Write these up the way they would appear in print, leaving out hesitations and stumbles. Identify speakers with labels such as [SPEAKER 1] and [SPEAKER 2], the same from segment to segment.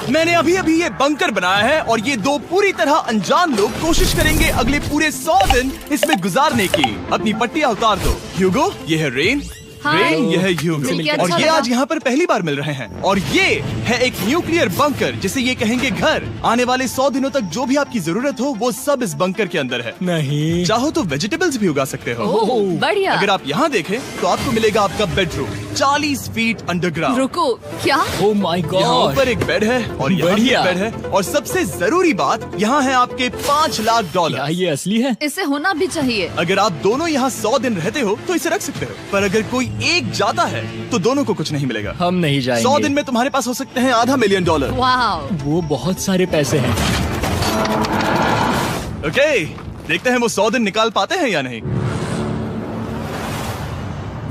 [SPEAKER 1] मैंने अभी अभी ये बंकर बनाया है और ये दो पूरी तरह अनजान लोग कोशिश करेंगे अगले पूरे 100 दिन इसमें गुजारने की। अपनी पट्टियाँ उतार दो। ह्यूगो, ये है रेन। रेन, ये है ह्यूगो और ये आज यहाँ पर पहली बार मिल रहे हैं। और ये है एक न्यूक्लियर बंकर जिसे ये कहेंगे घर। आने वाले 100 दिनों तक जो भी आपकी जरूरत हो वो सब इस बंकर के अंदर है।
[SPEAKER 2] नहीं,
[SPEAKER 1] चाहो तो वेजिटेबल्स भी उगा सकते हो।
[SPEAKER 3] बढ़िया।
[SPEAKER 1] अगर आप यहाँ देखें तो आपको मिलेगा आपका बेडरूम 40 फीट अंडरग्राउंड।
[SPEAKER 3] रुको, क्या?
[SPEAKER 2] ओह माय
[SPEAKER 1] यहाँ
[SPEAKER 2] गॉड,
[SPEAKER 1] ऊपर एक बेड है और यहाँ भी एक बेड है और सबसे जरूरी बात यहाँ है आपके $5 लाख।
[SPEAKER 2] क्या ये असली है?
[SPEAKER 3] इसे होना भी चाहिए।
[SPEAKER 1] अगर आप दोनों यहाँ 100 दिन रहते हो तो इसे रख सकते हो, पर अगर कोई एक जाता है तो दोनों को कुछ नहीं मिलेगा।
[SPEAKER 2] हम नहीं जाएंगे।
[SPEAKER 1] 100 दिन में तुम्हारे पास हो सकते हैं $500 मिलियन।
[SPEAKER 3] वाह,
[SPEAKER 2] वो बहुत सारे पैसे हैं।
[SPEAKER 1] ओके, देखते हैं वो 100 दिन निकाल पाते हैं या नहीं।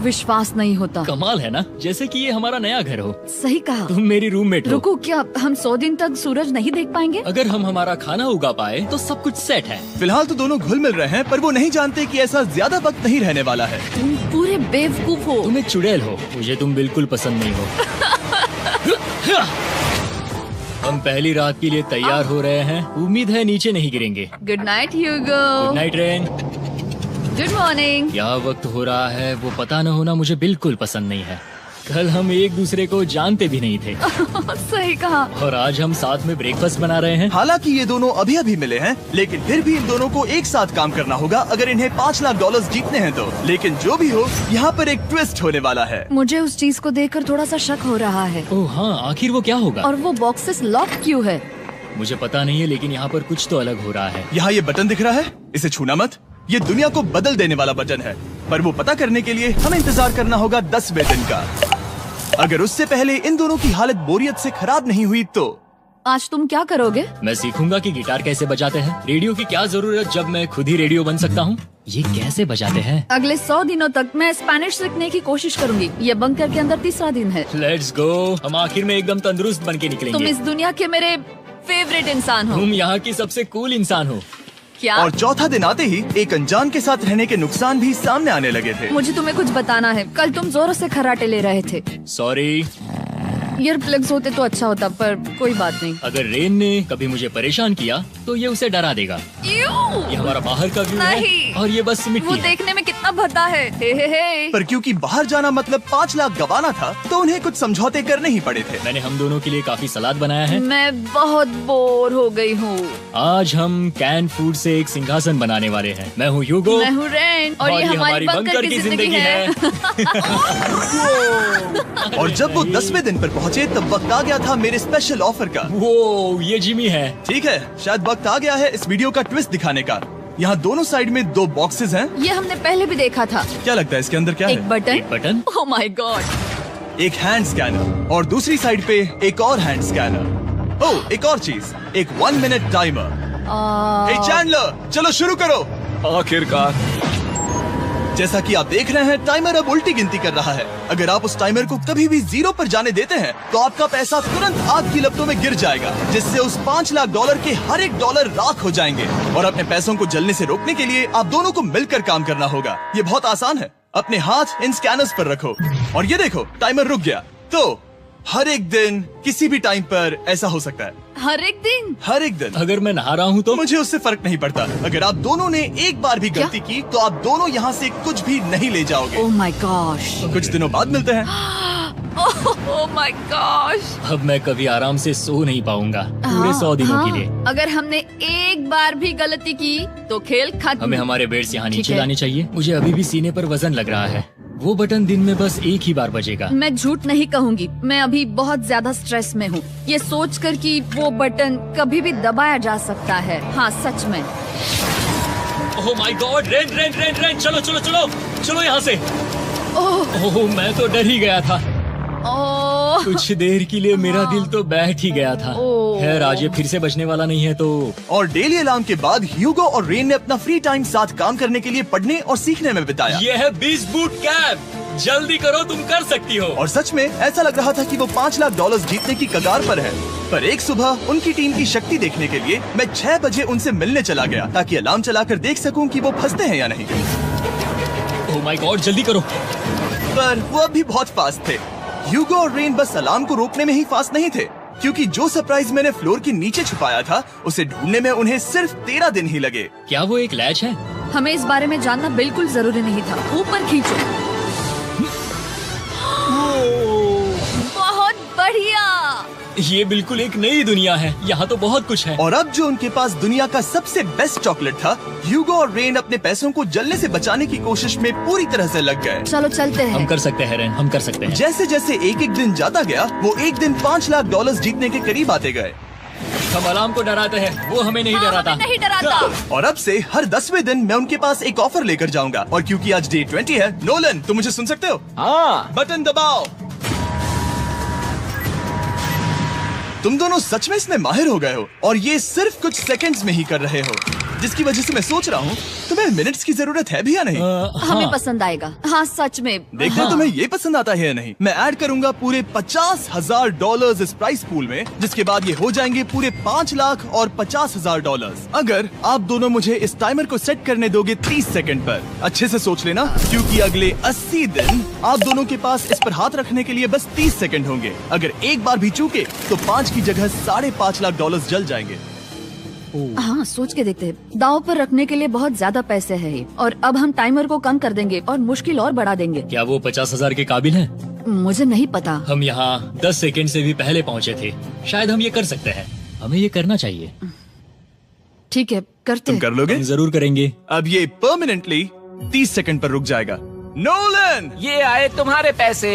[SPEAKER 3] विश्वास नहीं होता।
[SPEAKER 2] कमाल है ना, जैसे कि ये हमारा नया घर हो।
[SPEAKER 3] सही कहा।
[SPEAKER 2] तुम मेरी रूममेट हो।
[SPEAKER 3] रुको, क्या हम 100 दिन तक सूरज नहीं देख पाएंगे?
[SPEAKER 2] अगर हम हमारा खाना उगा पाए तो सब कुछ सेट है।
[SPEAKER 1] फिलहाल तो दोनों घुल मिल रहे हैं, पर वो नहीं जानते कि ऐसा ज्यादा वक्त नहीं रहने वाला है।
[SPEAKER 3] तुम पूरे बेवकूफ हो।
[SPEAKER 2] तुम एक चुड़ैल हो, मुझे तुम बिल्कुल पसंद नहीं हो। हम पहली रात के लिए तैयार हो रहे हैं। उम्मीद है नीचे नहीं गिरेंगे।
[SPEAKER 3] Good night Hugo.
[SPEAKER 2] Good night Ren.
[SPEAKER 3] Good morning.
[SPEAKER 2] क्या वक्त हो रहा है वो पता न होना मुझे बिल्कुल पसंद नहीं है। कल हम एक दूसरे को जानते भी नहीं थे
[SPEAKER 3] सही कहा।
[SPEAKER 2] और आज हम साथ में ब्रेकफास्ट बना रहे हैं।
[SPEAKER 1] हालांकि ये दोनों अभी अभी मिले हैं, लेकिन फिर भी इन दोनों को एक साथ काम करना होगा अगर इन्हें $5 लाख जीतने हैं तो। लेकिन जो भी हो, यहाँ पर एक ट्विस्ट होने वाला है।
[SPEAKER 3] मुझे उस चीज को देखकर थोड़ा सा शक हो रहा है।
[SPEAKER 2] ओह हाँ, आखिर वो क्या होगा?
[SPEAKER 3] और वो बॉक्सेस लॉक क्यों है?
[SPEAKER 2] मुझे पता नहीं है, लेकिन यहाँ पर कुछ तो अलग हो रहा है।
[SPEAKER 1] यहाँ ये बटन दिख रहा है, इसे छूना मत। ये दुनिया को बदल देने वाला बटन है, पर वो पता करने के लिए हमें इंतजार करना होगा 10वें दिन का। अगर उससे पहले इन दोनों की हालत बोरियत से खराब नहीं हुई तो
[SPEAKER 3] आज तुम क्या करोगे?
[SPEAKER 2] मैं सीखूंगा कि गिटार कैसे बजाते हैं। रेडियो की क्या जरूरत जब मैं खुद ही रेडियो बन सकता हूँ। ये कैसे बजाते हैं?
[SPEAKER 3] अगले 100 दिनों तक मैं स्पेनिश सीखने की कोशिश करूंगी। ये बंकर के अंदर 3रा दिन है।
[SPEAKER 2] Let's go. हम आखिर में एकदम तंदुरुस्त बन के निकलेंगे।
[SPEAKER 3] तुम इस दुनिया के मेरे फेवरेट इंसान हो।
[SPEAKER 2] तुम यहाँ की सबसे कूल इंसान हो।
[SPEAKER 3] क्या?
[SPEAKER 1] और चौथा दिन आते ही एक अनजान के साथ रहने के नुकसान भी सामने आने लगे थे।
[SPEAKER 3] मुझे तुम्हें कुछ बताना है। कल तुम जोरों से खर्राटे ले रहे थे।
[SPEAKER 2] सॉरी।
[SPEAKER 3] ईयर प्लग्स होते तो अच्छा होता, पर कोई बात नहीं।
[SPEAKER 2] अगर रेन ने कभी मुझे परेशान किया तो ये उसे डरा देगा। ये हमारा बाहर का व्यू है और ये बस मिट्टी
[SPEAKER 3] वो
[SPEAKER 2] है।
[SPEAKER 3] देखने में कितना भद्दा है। हे।
[SPEAKER 1] पर क्योंकि बाहर जाना मतलब 5 लाख गंवाना था, तो उन्हें कुछ समझौते करने ही पड़े थे।
[SPEAKER 2] मैंने हम दोनों के लिए काफी सलाद बनाया है।
[SPEAKER 3] मैं बहुत बोर हो गई हूँ।
[SPEAKER 2] आज हम कैन फूड से एक सिंहासन बनाने वाले हैं। मैं हूँ ह्यूगो।
[SPEAKER 3] मैं हूँ रेन और ये हमारी बंकर की जिंदगी है।
[SPEAKER 1] और जब वो 10वें दिन पर पहुँचे तब वक्त आ गया था मेरे स्पेशल ऑफर का।
[SPEAKER 2] वो ये जिमी है।
[SPEAKER 1] ठीक है, शायद वक्त आ गया है इस वीडियो का ट्विस्ट दिखाने का। यहाँ दोनों साइड में 2 बॉक्सेस हैं।
[SPEAKER 3] ये हमने पहले भी देखा था।
[SPEAKER 1] क्या लगता है इसके अंदर क्या
[SPEAKER 3] एक
[SPEAKER 1] है?
[SPEAKER 3] बटन।
[SPEAKER 2] एक बटन।
[SPEAKER 3] Oh my God.
[SPEAKER 1] एक हैंड स्कैनर और दूसरी साइड पे एक और हैंड स्कैनर। ओह, एक और चीज, एक 1 मिनट टाइमर। हे चैंडलर, चलो शुरू करो।
[SPEAKER 4] आखिरकार।
[SPEAKER 1] जैसा कि आप देख रहे हैं, टाइमर अब उल्टी गिनती कर रहा है। अगर आप उस टाइमर को कभी भी 0 पर जाने देते हैं तो आपका पैसा तुरंत आग की लपटों में गिर जाएगा, जिससे उस $5 लाख के हर एक डॉलर राख हो जाएंगे। और अपने पैसों को जलने से रोकने के लिए आप दोनों को मिलकर काम करना होगा। ये बहुत आसान है। अपने हाथ इन स्कैनर्स पर रखो और ये देखो, टाइमर रुक गया। तो हर एक दिन किसी भी टाइम पर ऐसा हो सकता है।
[SPEAKER 3] हर एक दिन?
[SPEAKER 1] हर एक दिन।
[SPEAKER 2] अगर मैं नहा रहा हूँ तो
[SPEAKER 1] मुझे उससे फर्क नहीं पड़ता। अगर आप दोनों ने एक बार भी गलती की तो आप दोनों यहाँ से कुछ भी नहीं ले जाओगे।
[SPEAKER 3] Oh my gosh.
[SPEAKER 1] कुछ दिनों बाद मिलते हैं।
[SPEAKER 3] Oh my gosh.
[SPEAKER 2] अब मैं कभी आराम से सो नहीं पाऊंगा पूरे 100 दिनों के लिए।
[SPEAKER 3] अगर हमने एक बार भी गलती की तो खेल खत्म।
[SPEAKER 2] हमें हमारे बेड से यहाँ
[SPEAKER 3] ठीक
[SPEAKER 2] नीचे
[SPEAKER 3] है।
[SPEAKER 2] लानी चाहिए। मुझे अभी भी सीने पर वजन लग रहा है। वो बटन दिन में बस एक ही बार बजेगा।
[SPEAKER 3] मैं झूठ नहीं कहूँगी, मैं अभी बहुत ज्यादा स्ट्रेस में हूँ, ये सोचकर कि वो बटन कभी भी दबाया जा सकता है। हाँ सच में।
[SPEAKER 2] Oh my God. Rain rain rain rain, चलो चलो चलो चलो यहाँ से। ओह मैं तो डर ही गया था।
[SPEAKER 3] ओह
[SPEAKER 2] कुछ देर के लिए मेरा दिल तो बैठ ही गया था।
[SPEAKER 3] ओह।
[SPEAKER 2] खैर आज ये फिर से बचने वाला नहीं है तो।
[SPEAKER 1] और डेली अलार्म के बाद ह्यूगो और रेन ने अपना फ्री टाइम साथ काम करने के लिए पढ़ने और सीखने में बिताया।
[SPEAKER 2] ये है 20 बूट कैप। जल्दी करो, तुम कर सकती हो।
[SPEAKER 1] और सच में ऐसा लग रहा था कि वो $5 लाख जीतने की कगार पर है। पर एक सुबह उनकी टीम की शक्ति देखने के लिए मैं 6 बजे उनसे मिलने चला गया, ताकि अलार्म चलाकर देख सकूं कि वो फंसते हैं या नहीं।
[SPEAKER 2] ओह माय गॉड, जल्दी करो।
[SPEAKER 1] पर वो अब भी बहुत फास्ट थे। ह्यूगो और रेन बस अलार्म को रोकने में ही फास्ट नहीं थे, क्योंकि जो सरप्राइज मैंने फ्लोर के नीचे छुपाया था उसे ढूंढने में उन्हें सिर्फ 13 दिन ही लगे।
[SPEAKER 2] क्या वो एक लैच है?
[SPEAKER 3] हमें इस बारे में जानना बिल्कुल जरूरी नहीं था। ऊपर खींचो। बहुत बढ़िया।
[SPEAKER 2] ये बिल्कुल एक नई दुनिया है, यहाँ तो बहुत कुछ है।
[SPEAKER 1] और अब जो उनके पास दुनिया का सबसे बेस्ट चॉकलेट था, ह्यूगो और रेन अपने पैसों को जलने से बचाने की कोशिश में पूरी तरह से लग गए।
[SPEAKER 3] चलो चलते
[SPEAKER 2] हम
[SPEAKER 3] हैं।
[SPEAKER 2] कर सकते हैं रेन, हम कर सकते हैं।
[SPEAKER 1] जैसे जैसे एक एक दिन जाता गया, वो एक दिन $5 लाख जीतने के करीब आते गए।
[SPEAKER 2] हम अलार्म को डराते हैं, वो हमें नहीं
[SPEAKER 3] हाँ,
[SPEAKER 2] डराता।
[SPEAKER 3] हमें नहीं डराता।
[SPEAKER 1] और अब से हर 10वें दिन मैं उनके पास एक ऑफर लेकर जाऊंगा। और क्योंकि आज डे 20 है, नोलन तुम मुझे सुन सकते हो?
[SPEAKER 2] हाँ।
[SPEAKER 1] बटन दबाओ। तुम दोनों सच में इसमें माहिर हो गए हो और ये सिर्फ कुछ सेकंड्स में ही कर रहे हो, जिसकी वजह से मैं सोच रहा हूँ तुम्हें मिनट्स की जरूरत है भी या नहीं।
[SPEAKER 3] हमें पसंद आएगा। हाँ सच में।
[SPEAKER 1] देखते हैं तुम्हें ये पसंद आता है या नहीं। मैं ऐड करूंगा पूरे $50,000 इस प्राइस पूल में, जिसके बाद ये हो जाएंगे पूरे $5 लाख और $50,000 अगर आप दोनों मुझे इस टाइमर को सेट करने दोगे 30 सेकंड पर। अच्छे से सोच लेना, क्योंकि अगले 80 दिन आप दोनों के पास इस पर हाथ रखने के लिए बस 30 सेकंड होंगे। अगर एक बार भी चूके तो 5 की जगह $5.5 लाख जल जाएंगे।
[SPEAKER 3] हाँ सोच के देखते हैं। दांव पर रखने के लिए बहुत ज्यादा पैसे हैं और अब हम टाइमर को कम कर देंगे और मुश्किल और बढ़ा देंगे।
[SPEAKER 2] क्या वो 50,000 के काबिल हैं?
[SPEAKER 3] मुझे नहीं पता।
[SPEAKER 2] हम यहाँ 10 सेकंड से भी पहले पहुँचे थे। शायद हम ये कर सकते हैं, हमें ये करना चाहिए।
[SPEAKER 3] ठीक है करते
[SPEAKER 1] तुम
[SPEAKER 3] हैं।
[SPEAKER 1] कर लोगे?
[SPEAKER 2] हम जरूर करेंगे।
[SPEAKER 1] अब ये परमानेंटली 30 सेकंड पर रुक जाएगा। नोलन,
[SPEAKER 4] ये आए तुम्हारे पैसे।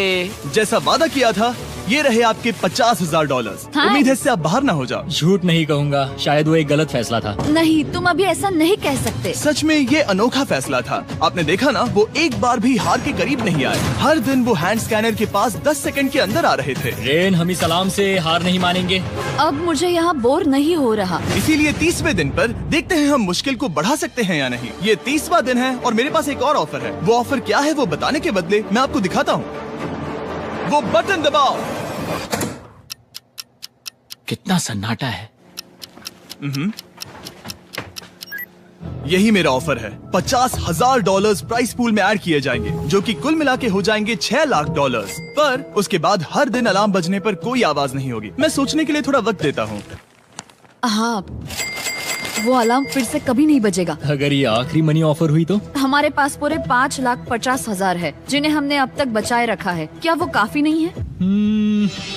[SPEAKER 1] जैसा वादा किया था, ये रहे आपके $50,000।
[SPEAKER 3] हाँ।
[SPEAKER 1] उम्मीद है इससे आप बाहर ना हो जाओ।
[SPEAKER 2] झूठ नहीं कहूँगा, शायद वो एक गलत फैसला था।
[SPEAKER 3] नहीं तुम अभी ऐसा नहीं कह सकते।
[SPEAKER 1] सच में ये अनोखा फैसला था। आपने देखा ना, वो एक बार भी हार के करीब नहीं आए। हर दिन वो हैंड स्कैनर के पास 10 सेकंड के अंदर आ रहे थे।
[SPEAKER 2] रेन, हम इस अलार्म से हार नहीं मानेंगे।
[SPEAKER 3] अब मुझे यहाँ बोर नहीं हो रहा।
[SPEAKER 1] इसीलिए 30वें दिन पर देखते हैं हम मुश्किल को बढ़ा सकते हैं या नहीं। ये 30वां दिन है और मेरे पास एक और ऑफर है। वो ऑफर क्या है वो बताने के बदले मैं आपको दिखाता हूँ। वो बटन दबाओ।
[SPEAKER 4] कितना सन्नाटा है।
[SPEAKER 1] यही मेरा ऑफर है। $50,000 प्राइस पूल में ऐड किए जाएंगे, जो कि कुल मिला के हो जाएंगे $6 लाख। पर उसके बाद हर दिन अलार्म बजने पर कोई आवाज नहीं होगी। मैं सोचने के लिए थोड़ा वक्त देता हूँ।
[SPEAKER 3] हाँ वो अलार्म फिर से कभी नहीं बजेगा।
[SPEAKER 2] अगर ये आखिरी मनी ऑफर हुई तो?
[SPEAKER 3] हमारे पास पूरे $5,50,000 है, जिन्हें हमने अब तक बचाए रखा है। क्या वो काफी नहीं है?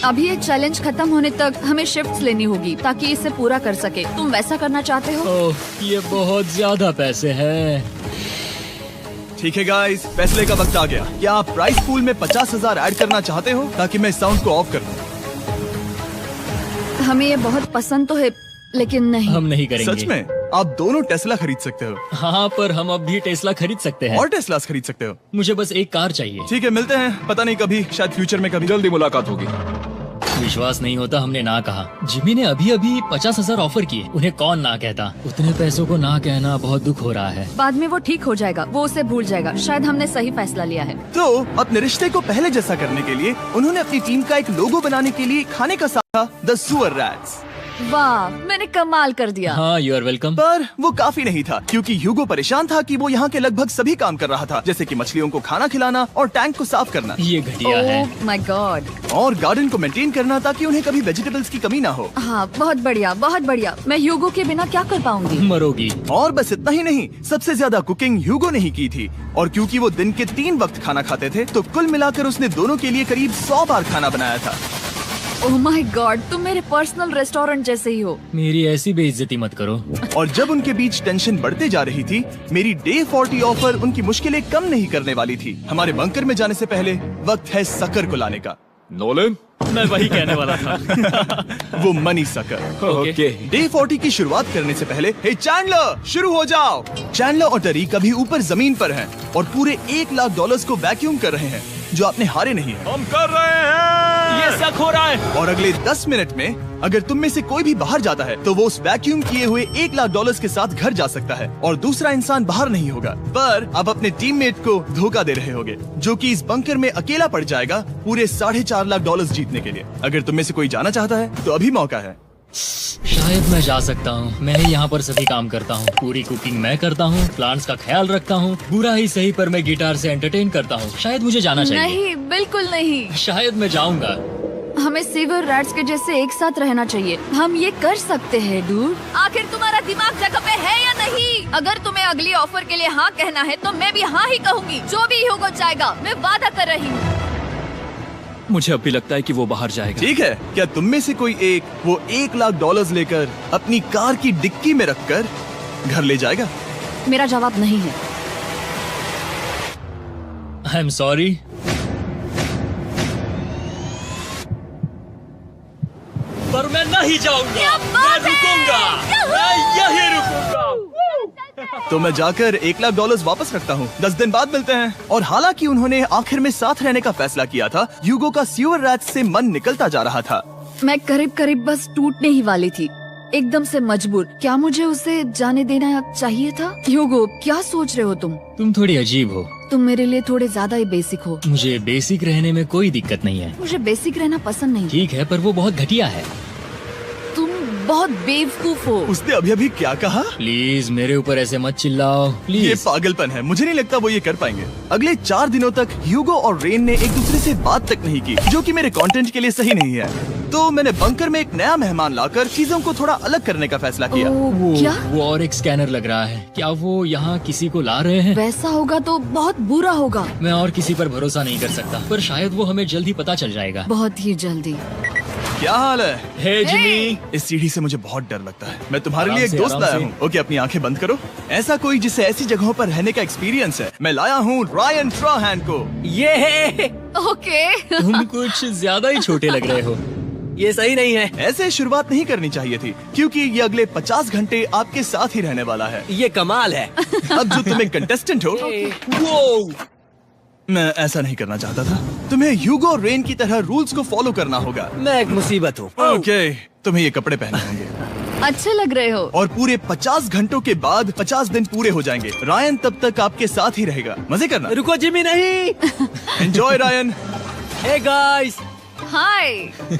[SPEAKER 3] अभी ये चैलेंज खत्म होने तक हमें शिफ्ट्स लेनी होगी ताकि इसे पूरा कर सके। तुम वैसा करना चाहते हो?
[SPEAKER 2] ओह, ये बहुत ज्यादा पैसे हैं।
[SPEAKER 1] ठीक है गाइस, फैसले का वक्त आ गया। क्या आप प्राइस पूल में 50,000 ऐड करना चाहते हो ताकि मैं साउंड को ऑफ कर दूं?
[SPEAKER 3] हमें ये बहुत पसंद तो है, लेकिन नहीं।
[SPEAKER 2] हम नहीं करेंगे।
[SPEAKER 1] सच में? आप दोनों टेस्ला खरीद सकते हो
[SPEAKER 2] हाँ, पर हम अब भी टेस्ला खरीद सकते हैं।
[SPEAKER 1] और टेस्लास खरीद सकते हो।
[SPEAKER 2] मुझे बस एक कार चाहिए।
[SPEAKER 1] ठीक है, मिलते हैं। पता नहीं कभी, शायद फ्यूचर में कभी।
[SPEAKER 4] जल्दी मुलाकात होगी।
[SPEAKER 2] विश्वास नहीं होता हमने ना कहा। जिमी ने अभी अभी 50,000 ऑफर किए, उन्हें कौन ना कहता। उतने पैसों को ना कहना बहुत दुख हो रहा है।
[SPEAKER 3] बाद में वो ठीक हो जाएगा, वो उसे भूल जाएगा। शायद हमने सही फैसला लिया है।
[SPEAKER 1] तो अपने रिश्ते को पहले जैसा करने के लिए उन्होंने अपनी टीम का एक लोगो बनाने के लिए खाने का साथ द सुअर रैट्स।
[SPEAKER 3] वाह, मैंने कमाल कर दिया।
[SPEAKER 2] हाँ, यू आर वेलकम।
[SPEAKER 1] पर वो काफी नहीं था, क्योंकि ह्यूगो परेशान था कि वो यहाँ के लगभग सभी काम कर रहा था, जैसे कि मछलियों को खाना खिलाना और टैंक को साफ करना
[SPEAKER 2] ये घटिया है।
[SPEAKER 3] Oh my God.
[SPEAKER 1] और गार्डन को मेंटेन करना ताकि उन्हें कभी वेजिटेबल्स की कमी ना हो।
[SPEAKER 3] हाँ बहुत बढ़िया, बहुत बढ़िया। मैं ह्यूगो के बिना क्या कर पाऊंगी?
[SPEAKER 2] मरोगी।
[SPEAKER 1] और बस इतना ही नहीं, सबसे ज्यादा कुकिंग ह्यूगो ने ही की थी। और क्योंकि वो दिन के 3 वक्त खाना खाते थे, तो कुल मिलाकर उसने दोनों के लिए करीब 100 बार खाना बनाया था।
[SPEAKER 3] ओह माय गॉड, तुम मेरे पर्सनल रेस्टोरेंट जैसे ही हो।
[SPEAKER 2] मेरी ऐसी बेइज्जती मत करो।
[SPEAKER 1] और जब उनके बीच टेंशन बढ़ते जा रही थी, मेरी डे 40 ऑफर उनकी मुश्किलें कम नहीं करने वाली थी। हमारे बंकर में जाने से पहले वक्त है सकर को लाने का।
[SPEAKER 4] नोलन,
[SPEAKER 2] मैं वही कहने वाला था।
[SPEAKER 1] वो मनी सकर।
[SPEAKER 4] ओके।
[SPEAKER 1] डे 40 की शुरुआत करने से पहले, हे चैंडलर, शुरू हो जाओ। चैंडलर और टरीक अभी ऊपर जमीन पर हैं और पूरे $1 लाख को वैक्यूम कर रहे हैं, जो आपने हारे नहीं है।
[SPEAKER 4] हम कर रहे हैं। ये शक हो रहा है।
[SPEAKER 1] और अगले 10 मिनट में अगर तुम में से कोई भी बाहर जाता है, तो वो उस वैक्यूम किए हुए $1 लाख के साथ घर जा सकता है और दूसरा इंसान बाहर नहीं होगा। पर आप अपने टीममेट को धोखा दे रहे होगे, जो कि इस बंकर में अकेला पड़ जाएगा पूरे $4.5 लाख जीतने के लिए। अगर तुम में से कोई जाना चाहता है, तो अभी मौका है।
[SPEAKER 2] शायद मैं जा सकता हूँ। मैं ही यहाँ पर सभी काम करता हूँ। पूरी कुकिंग मैं करता हूँ, प्लांट्स का ख्याल रखता हूँ। बुरा ही सही, पर मैं गिटार से एंटरटेन करता हूँ। शायद मुझे जाना चाहिए।
[SPEAKER 3] नहीं, बिल्कुल नहीं।
[SPEAKER 2] शायद मैं जाऊंगा।
[SPEAKER 3] हमें सीवर रैट्स के जैसे एक साथ रहना चाहिए। हम ये कर सकते हैं डूड। आखिर तुम्हारा दिमाग जगह पे है या नहीं? अगर तुम्हें अगली ऑफर के लिए हाँ कहना है तो मैं भी हाँ ही कहूँगी। जो भी होगा जाएगा, मैं वादा कर रही हूँ।
[SPEAKER 4] मुझे अब भी लगता है कि वो बाहर जाएगा।
[SPEAKER 1] ठीक है, क्या तुम में से कोई एक वो $1,00,000 लेकर अपनी कार की डिक्की में रखकर घर ले जाएगा?
[SPEAKER 3] मेरा जवाब नहीं है।
[SPEAKER 2] I am sorry. पर मैं नहीं जाऊंगा।
[SPEAKER 3] क्या बात
[SPEAKER 2] मैं रुकूंगा।
[SPEAKER 3] है?
[SPEAKER 2] मैं यही रुकूंगा।
[SPEAKER 1] तो मैं जाकर $1,00,000 वापस रखता हूँ। 10 दिन बाद मिलते हैं। और हालांकि उन्होंने आखिर में साथ रहने का फैसला किया था, ह्यूगो का सीवर रैट से मन निकलता जा रहा था।
[SPEAKER 3] मैं करीब करीब बस टूटने ही वाली थी, एकदम से मजबूर। क्या मुझे उसे जाने देना चाहिए था? ह्यूगो, क्या सोच रहे हो तुम?
[SPEAKER 2] तुम थोड़ी अजीब हो।
[SPEAKER 3] तुम मेरे लिए थोड़े ज्यादा ही बेसिक हो।
[SPEAKER 2] मुझे बेसिक रहने में कोई दिक्कत नहीं है।
[SPEAKER 3] मुझे बेसिक रहना पसंद नहीं।
[SPEAKER 2] ठीक है, पर वो बहुत घटिया है।
[SPEAKER 3] तुम बहुत बेवकूफ हो।
[SPEAKER 1] उसने अभी अभी क्या कहा?
[SPEAKER 2] प्लीज मेरे ऊपर ऐसे मत चिल्लाओ
[SPEAKER 1] ये
[SPEAKER 2] प्लीज।
[SPEAKER 1] पागलपन है। मुझे नहीं लगता वो ये कर पाएंगे। अगले 4 दिनों तक ह्यूगो और रेन ने एक दूसरे से बात तक नहीं की, जो कि मेरे कंटेंट के लिए सही नहीं है। तो मैंने बंकर में एक नया मेहमान लाकर चीजों को थोड़ा अलग करने का फैसला किया।
[SPEAKER 3] ओ, क्या?
[SPEAKER 2] वो और एक स्कैनर लग रहा है। क्या वो यहाँ किसी को ला रहे हैं?
[SPEAKER 3] वैसा होगा तो बहुत बुरा होगा।
[SPEAKER 2] मैं और किसी पर भरोसा नहीं कर सकता, पर शायद वो हमें जल्द ही पता चल जाएगा।
[SPEAKER 3] बहुत ही जल्दी।
[SPEAKER 1] क्या हाल है?
[SPEAKER 2] हे जिमी।
[SPEAKER 1] इस सीढ़ी से मुझे बहुत डर लगता है। मैं तुम्हारे
[SPEAKER 2] आराम
[SPEAKER 1] लिए एक
[SPEAKER 2] से,
[SPEAKER 1] दोस्त
[SPEAKER 2] आराम
[SPEAKER 1] लाया
[SPEAKER 2] से।
[SPEAKER 1] हूँ। ओके, अपनी आंखें बंद करो। ऐसा कोई जिसे ऐसी जगहों पर रहने का एक्सपीरियंस है। मैं लाया हूँ रायन ट्राहैन को।
[SPEAKER 5] ये
[SPEAKER 3] ओके।
[SPEAKER 2] तुम कुछ ज्यादा ही छोटे लग रहे हो।
[SPEAKER 5] ये सही नहीं है।
[SPEAKER 1] ऐसे शुरुआत नहीं करनी चाहिए थी, क्योंकि ये अगले 50 घंटे आपके साथ ही रहने वाला है।
[SPEAKER 5] ये कमाल है।
[SPEAKER 1] अब जो तुम एक कंटेस्टेंट हो, वो मैं ऐसा नहीं करना चाहता था। तुम्हें ह्यूगो और रेन की तरह रूल्स को फॉलो करना होगा।
[SPEAKER 5] मैं एक मुसीबत हूँ।
[SPEAKER 1] ओके, तुम्हें ये कपड़े पहने होंगे।
[SPEAKER 3] अच्छे लग रहे हो।
[SPEAKER 1] और पूरे 50 घंटों के बाद 50 दिन पूरे हो जाएंगे। रायन तब तक आपके साथ ही रहेगा। मजे करना।
[SPEAKER 5] रुको जिमी, नहीं।
[SPEAKER 1] Enjoy Ryan.
[SPEAKER 5] हे गाइस,
[SPEAKER 3] हाय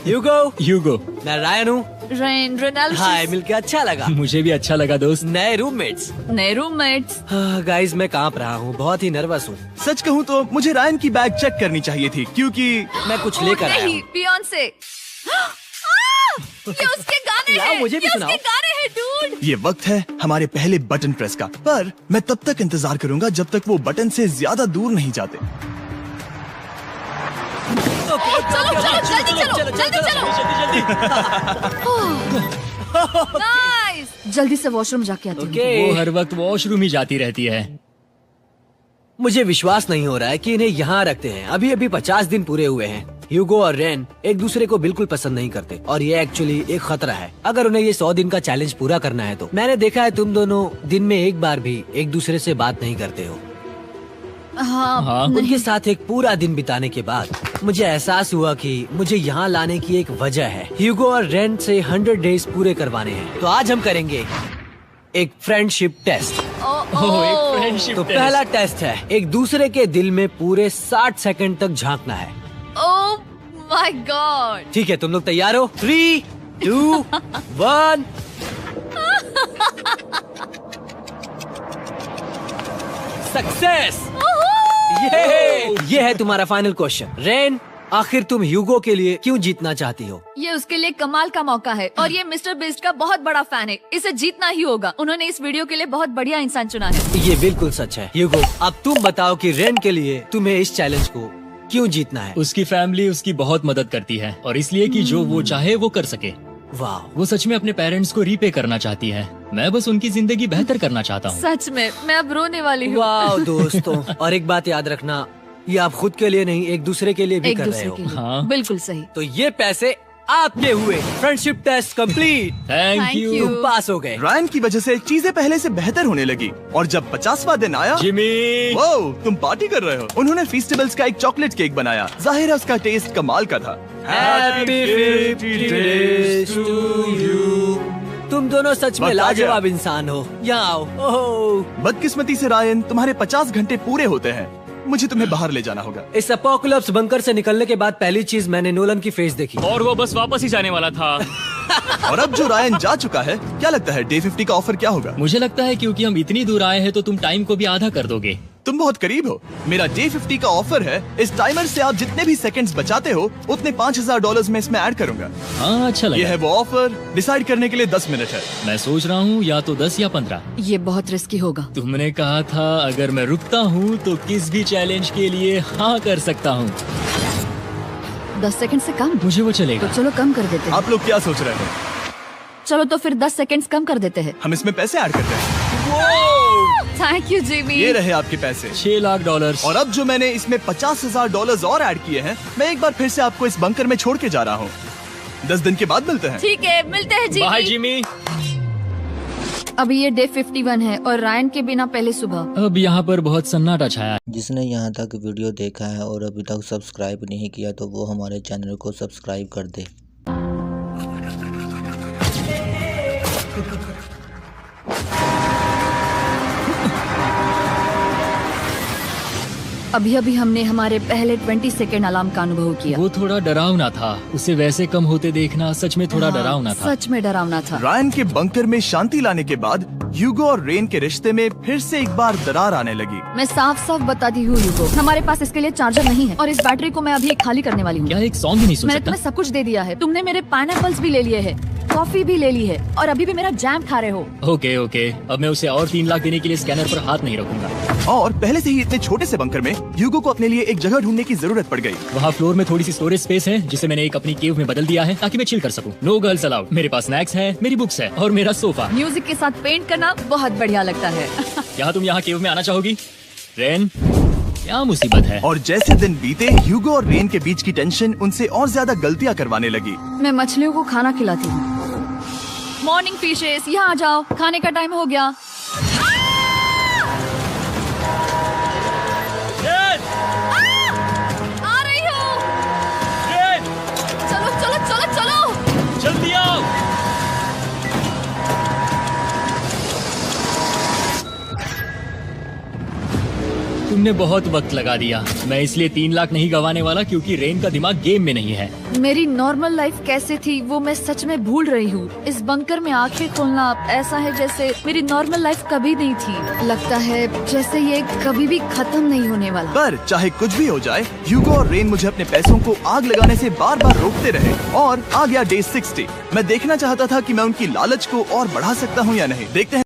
[SPEAKER 5] ह्यूगो, मैं रायन हूँ।
[SPEAKER 3] रेनल्ड।
[SPEAKER 5] हाय, मिलके अच्छा लगा।
[SPEAKER 2] मुझे भी अच्छा लगा दोस्त।
[SPEAKER 5] नए रूममेट्स।
[SPEAKER 3] नए रूममेट्स।
[SPEAKER 5] गाइस, मैं कांप रहा हूँ, बहुत ही नर्वस हूँ।
[SPEAKER 1] सच कहूँ तो मुझे रायन की बैग चेक करनी चाहिए थी, क्योंकि
[SPEAKER 5] मैं कुछ लेकर आया
[SPEAKER 3] नहीं,
[SPEAKER 5] हूँ।
[SPEAKER 3] बियॉन्से। ये उसके गाने
[SPEAKER 5] लाओ,
[SPEAKER 3] हैं।
[SPEAKER 5] मुझे भी
[SPEAKER 3] ये
[SPEAKER 5] सुनाओ।
[SPEAKER 3] उसके गाने हैं डूड।
[SPEAKER 1] ये वक्त है हमारे पहले बटन प्रेस का। पर मैं तब तक इंतजार करूंगा जब तक वो बटन से ज्यादा दूर नहीं जाते।
[SPEAKER 3] चलो जल्दी नाइस। जल्दी से वॉशरूम जाके आती हूँ।
[SPEAKER 5] ओके।
[SPEAKER 2] वो हर वक्त वॉशरूम ही जाती रहती है।
[SPEAKER 5] मुझे विश्वास नहीं हो रहा है कि इन्हें यहाँ रखते हैं। अभी अभी 50 दिन पूरे हुए हैं। ह्यूगो और रेन एक दूसरे को बिल्कुल पसंद नहीं करते और ये एक्चुअली एक खतरा है। अगर उन्हें ये 100 दिन का चैलेंज पूरा करना है तो। मैंने देखा है तुम दोनों दिन में एक बार भी एक दूसरे से बात नहीं करते हो।
[SPEAKER 3] हाँ,
[SPEAKER 5] उनके साथ एक पूरा दिन बिताने के बाद मुझे एहसास हुआ कि मुझे यहाँ लाने की एक वजह है। ह्यूगो और रेन से 100 डेज पूरे करवाने हैं। तो आज हम करेंगे एक फ्रेंडशिप टेस्ट।
[SPEAKER 2] एक फ्रेंडशिप
[SPEAKER 5] तो पहला टेस्ट है, एक दूसरे के दिल में पूरे 60 सेकंड तक झांकना है।
[SPEAKER 3] Oh my God.
[SPEAKER 5] ठीक है, तुम लोग तैयार हो? 3, 2, 1। सक्सेस। ये है तुम्हारा फाइनल क्वेश्चन। रेन, आखिर तुम ह्यूगो के लिए क्यों जीतना चाहती हो?
[SPEAKER 3] ये उसके लिए कमाल का मौका है और ये मिस्टर बीस्ट का बहुत बड़ा फैन है। इसे जीतना ही होगा। उन्होंने इस वीडियो के लिए बहुत बढ़िया इंसान चुना है।
[SPEAKER 5] ये बिल्कुल सच है। ह्यूगो, अब तुम बताओ कि रेन के लिए तुम्हें इस चैलेंज को क्यों जीतना है?
[SPEAKER 2] उसकी फैमिली उसकी बहुत मदद करती है और इसलिए कि जो वो चाहे वो कर सके।
[SPEAKER 5] वाह,
[SPEAKER 2] वो सच में अपने पेरेंट्स को रीपे करना चाहती है। मैं बस उनकी जिंदगी बेहतर करना चाहता हूँ।
[SPEAKER 3] सच में मैं अब रोने वाली हूँ।
[SPEAKER 5] वाह दोस्तों, और एक बात याद रखना, ये आप खुद के लिए नहीं, एक दूसरे के लिए भी
[SPEAKER 3] एक
[SPEAKER 5] कर रहे
[SPEAKER 3] दूसरे
[SPEAKER 5] हो।
[SPEAKER 3] के लिए।
[SPEAKER 2] हाँ।
[SPEAKER 3] बिल्कुल सही।
[SPEAKER 5] तो ये पैसे आपके हुए। Friendship test complete.
[SPEAKER 2] Thank
[SPEAKER 3] Thank
[SPEAKER 2] you
[SPEAKER 3] you।
[SPEAKER 5] तुम पास हो गए।
[SPEAKER 1] रायन की वजह से चीजें पहले से बेहतर होने लगी। और जब 50वां दिन आया,
[SPEAKER 2] जिमी।
[SPEAKER 1] वो तुम पार्टी कर रहे हो। उन्होंने फीस्टेबल्स का एक चॉकलेट केक बनाया। जाहिर है उसका टेस्ट कमाल का था।
[SPEAKER 5] Happy 50 days to you। तुम दोनों सच में
[SPEAKER 1] वक्त आ गया।
[SPEAKER 5] लाजवाब इंसान हो। यहाँ आओ। ओह,
[SPEAKER 1] बदकिस्मती से रायन, तुम्हारे 50 घंटे पूरे होते हैं। मुझे तुम्हें बाहर ले जाना होगा।
[SPEAKER 5] इस अपोकलिप्स बंकर से निकलने के बाद पहली चीज मैंने नोलन की फेस देखी।
[SPEAKER 4] और वो बस वापस ही जाने वाला था।
[SPEAKER 1] और अब जो रायन जा चुका है, क्या लगता है डे 50 का ऑफर क्या होगा?
[SPEAKER 2] मुझे लगता है क्योंकि हम इतनी दूर आए हैं तो तुम टाइम को भी आधा कर दोगे।
[SPEAKER 1] तुम बहुत करीब हो। मेरा डे 50 का ऑफर है। इस टाइमर से आप जितने भी सेकंड्स बचाते हो उतने $5000 में इसमें ऐड करूंगा।
[SPEAKER 2] हाँ, अच्छा
[SPEAKER 1] ये
[SPEAKER 2] लगा।
[SPEAKER 1] है वो ऑफर। डिसाइड करने के लिए 10 मिनट है।
[SPEAKER 2] मैं सोच रहा हूँ या तो 10 या 15।
[SPEAKER 3] ये बहुत रिस्की होगा।
[SPEAKER 2] तुमने कहा था अगर मैं रुकता हूँ तो किस भी चैलेंज के लिए हाँ कर सकता हूँ।
[SPEAKER 3] 10 सेकंड से कम?
[SPEAKER 2] मुझे वो चलेगा।
[SPEAKER 3] तो चलो कम कर देते हैं।
[SPEAKER 1] आप लोग क्या सोच रहे हो?
[SPEAKER 3] चलो तो फिर 10 सेकंड्स कम कर देते हैं।
[SPEAKER 1] हम इसमें पैसे ऐड करते हैं।
[SPEAKER 3] Thank you Jimmy.
[SPEAKER 1] ये रहे आपके पैसे।
[SPEAKER 2] $6 लाख।
[SPEAKER 1] और अब जो मैंने इसमें $50,000 और ऐड किए हैं, मैं एक बार फिर से आपको इस बंकर में छोड़ के जा रहा हूँ। 10 दिन के बाद मिलते हैं।
[SPEAKER 3] ठीक है, मिलते हैं
[SPEAKER 2] बाय
[SPEAKER 3] जिमी।
[SPEAKER 2] जिमी।
[SPEAKER 3] अभी ये डे 51 है और रायन के बिना पहले सुबह।
[SPEAKER 2] अब यहाँ पर बहुत सन्नाटा छाया है।
[SPEAKER 6] जिसने यहाँ तक वीडियो देखा है और अभी तक सब्सक्राइब नहीं किया तो वो हमारे चैनल को सब्सक्राइब कर दे।
[SPEAKER 3] अभी अभी हमने हमारे पहले 20 सेकेंड अलार्म का अनुभव किया।
[SPEAKER 2] वो थोड़ा डरावना था। उसे वैसे कम होते देखना सच में थोड़ा डरावना था।
[SPEAKER 3] सच में डरावना था।
[SPEAKER 1] रायन के बंकर में शांति लाने के बाद ह्यूगो और रेन के रिश्ते में फिर से एक बार दरार आने लगी।
[SPEAKER 3] मैं साफ साफ बताती हूँ ह्यूगो, हमारे पास इसके लिए चार्जर नहीं है और इस बैटरी को मैं अभी खाली करने वाली हूँ।
[SPEAKER 2] क्या एक सॉन्ग ही नहीं सुन
[SPEAKER 3] मैंने
[SPEAKER 2] सकता?
[SPEAKER 3] तुम्हें सब कुछ दे दिया है। तुमने मेरे पाइनएप्पल्स भी ले लिए हैं, कॉफी भी ले ली है और अभी भी मेरा जैम खा रहे हो।
[SPEAKER 2] ओके ओके, अब मैं उसे और 3 लाख देने के लिए स्कैनर पर हाथ नहीं रखूंगा।
[SPEAKER 1] और पहले से ही इतने छोटे से बंकर में ह्यूगो को अपने लिए एक जगह ढूंढने की जरूरत पड़ गई।
[SPEAKER 2] वहाँ फ्लोर में थोड़ी सी स्टोरेज स्पेस है जिसे मैंने एक अपनी केव में बदल दिया है ताकि मैं चिल कर सकूं। No girls allowed. मेरे पास स्नैक्स है, मेरी बुक्स है और मेरा सोफा।
[SPEAKER 3] म्यूजिक के साथ पेंट करना बहुत बढ़िया लगता है।
[SPEAKER 2] क्या तुम यहाँ केव में आना चाहोगी? रेन, क्या मुसीबत है?
[SPEAKER 1] और जैसे दिन बीते ह्यूगो और रेन के बीच की टेंशन उनसे और ज्यादा गलतियां करवाने लगी।
[SPEAKER 3] मैं मछलियों को खाना खिलाती हूँ। मॉर्निंग फिशेस, यहाँ आ जाओ, खाने का टाइम हो गया। आ रही हूँ। चलो चलो चलो चलो।
[SPEAKER 2] जल्दी आओ। तुमने बहुत वक्त लगा दिया। मैं इसलिए 3 लाख नहीं गंवाने वाला क्योंकि रेन का दिमाग गेम में नहीं है।
[SPEAKER 3] मेरी नॉर्मल लाइफ कैसे थी वो मैं सच में भूल रही हूँ। इस बंकर में आंखें खोलना ऐसा है जैसे मेरी नॉर्मल लाइफ कभी नहीं थी। लगता है जैसे ये कभी भी खत्म नहीं होने वाला।
[SPEAKER 1] पर चाहे कुछ भी हो जाए, ह्यूगो और रेन मुझे अपने पैसों को आग लगाने से बार बार रोकते रहे। और आ गया डे 60। मैं देखना चाहता था कि मैं उनकी लालच को और बढ़ा सकता हूँ या नहीं। देखते हैं।